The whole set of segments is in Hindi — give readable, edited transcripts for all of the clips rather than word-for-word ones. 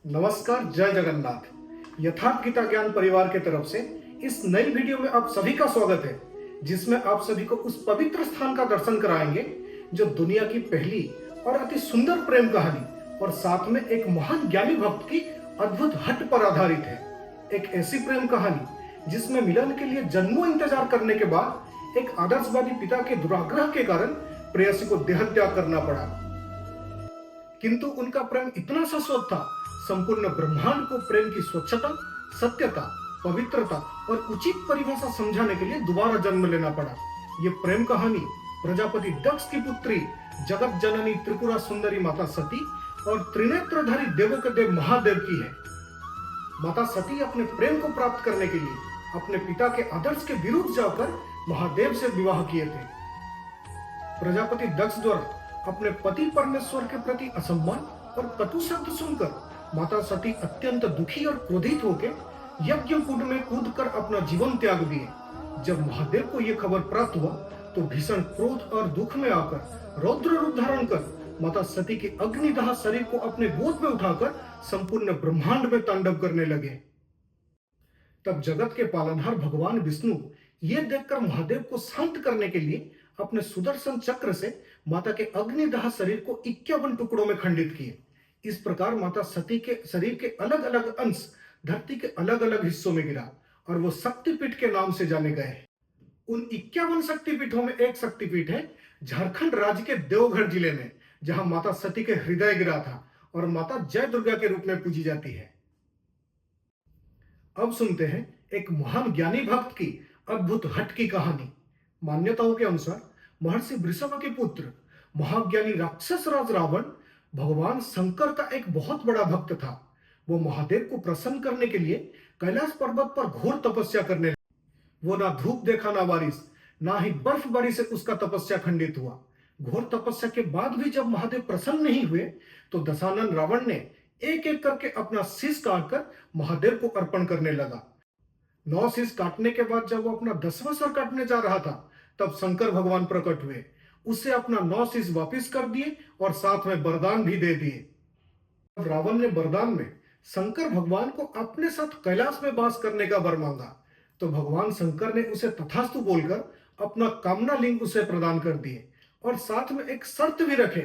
नमस्कार, जय जगन्नाथ। यथार्थ गीता ज्ञान परिवार के तरफ से इस नई वीडियो में आप सभी का स्वागत है, जिसमें आप सभी को उस पवित्र स्थान का दर्शन कराएंगे जो दुनिया की पहली और अति सुंदर प्रेम कहानी और साथ में एक महान ज्ञानी भक्त की अद्भुत हट पर आधारित है। एक ऐसी प्रेम कहानी जिसमें मिलन के लिए जन्मों इंतजार करने के बाद एक आदर्शवादी पिता के दुराग्रह के कारण प्रेयसी को देह त्याग करना पड़ा, किंतु उनका प्रेम इतना शाश्वत था, संपूर्ण ब्रह्मांड को प्रेम की स्वच्छता, सत्यता, पवित्रता और उचित परिभाषा समझाने के लिए दोबारा जन्म लेना पड़ा। ये प्रेम कहानी प्रजापति दक्ष की पुत्री जगत जननी त्रिपुरा सुंदरी माता सती और त्रिनेत्रधारी देवों के देव महादेव की है। माता सती अपने प्रेम को प्राप्त करने के लिए अपने पिता के आदर्श के विरुद्ध जाकर महादेव से विवाह किए थे। प्रजापति दक्ष द्वारा अपने पति परमेश्वर के प्रति असम्मान और कटु शब्द सुनकर माता सती अत्यंत दुखी और क्रोधित होकर यज्ञ कुंड में कूदकर अपना जीवन त्याग दिए। जब महादेव को यह खबर प्राप्त हुआ तो भीषण क्रोध और दुख में आकर रौद्र रूप धारण कर माता सती के अग्निदाह शरीर को अपने गोद में उठाकर संपूर्ण ब्रह्मांड में तांडव करने लगे। तब जगत के पालनहार भगवान विष्णु ये देखकर महादेव को शांत करने के लिए अपने सुदर्शन चक्र से माता के अग्निदाह शरीर को 51 टुकड़ों में खंडित किए। इस प्रकार माता सती के शरीर के अलग अलग अंश धरती के अलग अलग हिस्सों में गिरा और वो शक्तिपीठ के नाम से जाने गए। उन 51 शक्तिपीठों में एक शक्तिपीठ है झारखंड राज्य के देवघर जिले में, जहां माता सती के हृदय गिरा था और माता जय दुर्गा के रूप में पूजी जाती है। अब सुनते हैं एक महान ज्ञानी भक्त की अद्भुत हट की कहानी। मान्यताओं के अनुसार महर्षि वृषभ के पुत्र महाज्ञानी राक्षस राज रावण भगवान शंकर का एक बहुत बड़ा भक्त था। वो महादेव को प्रसन्न करने के लिए कैलाश पर्वत पर घोर तपस्या करने लगा। वो ना धूप देखा ना बारिश, ना ही बर्फबारी से उसका तपस्या खंडित हुआ। घोर तपस्या के बाद भी जब महादेव प्रसन्न नहीं हुए तो दशानन रावण ने एक एक करके अपना शीश काटकर महादेव को अर्पण करने लगा। 9 शीश काटने के बाद जब वो अपना 10वां सर काटने जा रहा था तब शंकर भगवान प्रकट हुए, उससे अपना 9 शीश वापिस कर दिए और साथ में वरदान भी दे दिए। रावण ने वरदान में शंकर भगवान को अपने साथ कैलाश में वास करने का वर मांगा तो भगवान शंकर ने उसे तथास्तु बोलकर अपना कामना लिंग उसे प्रदान कर दिए और साथ में एक शर्त भी रखे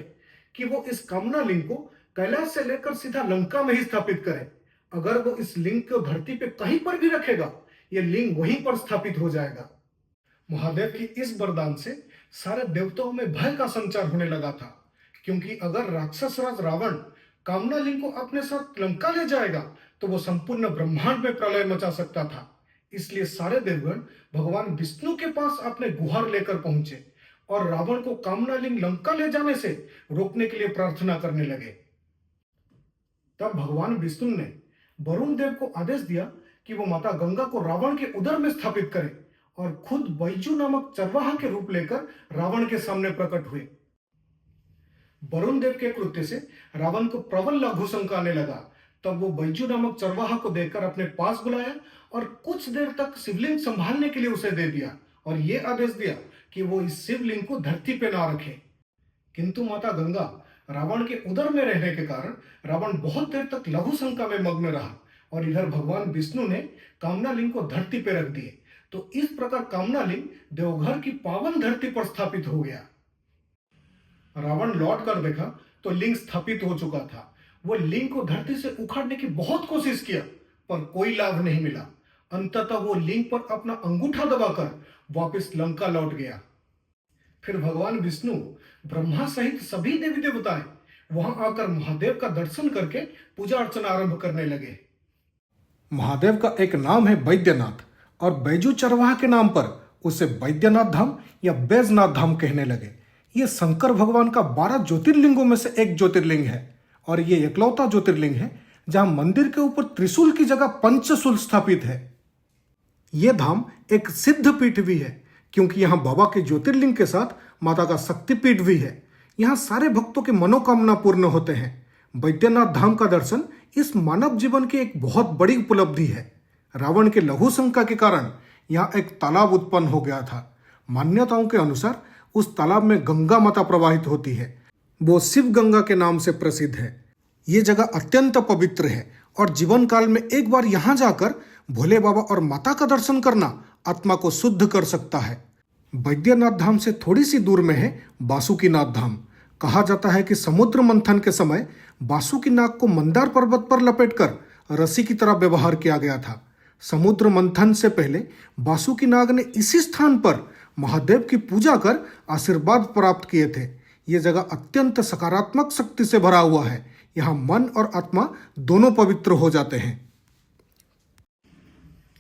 कि वो इस कामना लिंग को कैलाश से लेकर सीधा लंका में ही स्थापित करे। अगर वो इस लिंग को धरती पे कहीं पर भी रखेगा, ये लिंग वहीं पर स्थापित हो जाएगा। महादेव की इस वरदान से सारे देवताओं में भय का संचार होने लगा था, क्योंकि अगर राक्षस राज रावण कामना लिंग को अपने साथ लंका ले जाएगा तो वो संपूर्ण ब्रह्मांड में प्रलय मचा सकता था। इसलिए सारे देवगण भगवान विष्णु के पास अपने गुहार लेकर पहुंचे और रावण को कामना लिंग लंका ले जाने से रोकने के लिए प्रार्थना करने लगे। तब भगवान विष्णु ने वरुण देव को आदेश दिया कि वो माता गंगा को रावण के उदर में स्थापित करे और खुद बैजू नामक चरवाहा के रूप लेकर रावण के सामने प्रकट हुए। वरुण देव के कृत्य से रावण को प्रबल लघु शंका आने लगा। तब वो बैजू नामक चरवाहा को देखकर अपने पास बुलाया और कुछ देर तक शिवलिंग संभालने के लिए उसे दे दिया और ये आदेश दिया कि वो इस शिवलिंग को धरती पे ना रखे। किंतु माता गंगा रावण के उदर में रहने के कारण रावण बहुत देर तक लघु शंका में मग्न रहा और इधर भगवान विष्णु ने कामना लिंग को धरती पे रख दिए। तो इस प्रकार कामना लिंग देवघर की पावन धरती पर स्थापित हो गया। रावण लौट कर देखा तो लिंग स्थापित हो चुका था। वो लिंग को धरती से उखाड़ने की बहुत कोशिश किया पर कोई लाभ नहीं मिला। अंततः वो लिंग पर अपना अंगूठा दबाकर वापस लंका लौट गया। फिर भगवान विष्णु ब्रह्मा सहित सभी देवी देवताएं वहां आकर महादेव का दर्शन करके पूजा अर्चना आरंभ करने लगे। महादेव का एक नाम है बैद्यनाथ और बैजू चरवाहा के नाम पर उसे बैद्यनाथ धाम या बैजनाथ धाम कहने लगे। ये शंकर भगवान का 12 ज्योतिर्लिंगों में से एक ज्योतिर्लिंग है और ये एकलौता ज्योतिर्लिंग है जहां मंदिर के ऊपर त्रिशूल की जगह पंचशूल स्थापित है। ये धाम एक सिद्ध पीठ भी है क्योंकि यहाँ बाबा के ज्योतिर्लिंग के साथ माता का शक्तिपीठ भी है। यहाँ सारे भक्तों के मनोकामना पूर्ण होते हैं। बैद्यनाथ धाम का दर्शन इस मानव जीवन की एक बहुत बड़ी उपलब्धि है। रावण के लघु शंका के कारण यहाँ एक तालाब उत्पन्न हो गया था। मान्यताओं के अनुसार उस तालाब में गंगा माता प्रवाहित होती है। वो शिव गंगा के नाम से प्रसिद्ध है। ये जगह अत्यंत पवित्र है और जीवन काल में एक बार यहाँ जाकर भोले बाबा और माता का दर्शन करना आत्मा को शुद्ध कर सकता है। बैद्यनाथ धाम से थोड़ी सी दूर में है बासुकीनाथ धाम। कहा जाता है कि समुद्र मंथन के समय बासुकीनाग को मंदार पर्वत पर लपेटकर रस्सी की तरह व्यवहार किया गया था। समुद्र मंथन से पहले बासुकीनाग ने इसी स्थान पर महादेव की पूजा कर आशीर्वाद प्राप्त किए थे। ये जगह अत्यंत सकारात्मक शक्ति से भरा हुआ है। यहाँ मन और आत्मा दोनों पवित्र हो जाते हैं।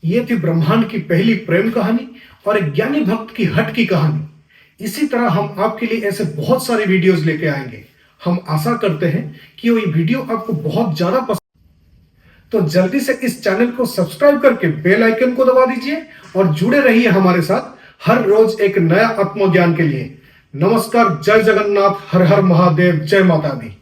ये थी ब्रह्मांड की पहली प्रेम कहानी और एक ज्ञानी भक्त की हट की कहानी। इसी तरह हम आपके लिए ऐसे बहुत सारे वीडियोस लेके आएंगे। हम आशा करते हैं कि ये वीडियो आपको बहुत ज्यादा पसंद, तो जल्दी से इस चैनल को सब्सक्राइब करके बेल आइकन को दबा दीजिए और जुड़े रहिए हमारे साथ हर रोज एक नया आत्मज्ञान के लिए। नमस्कार, जय जगन्नाथ, हर हर महादेव, जय माता दी।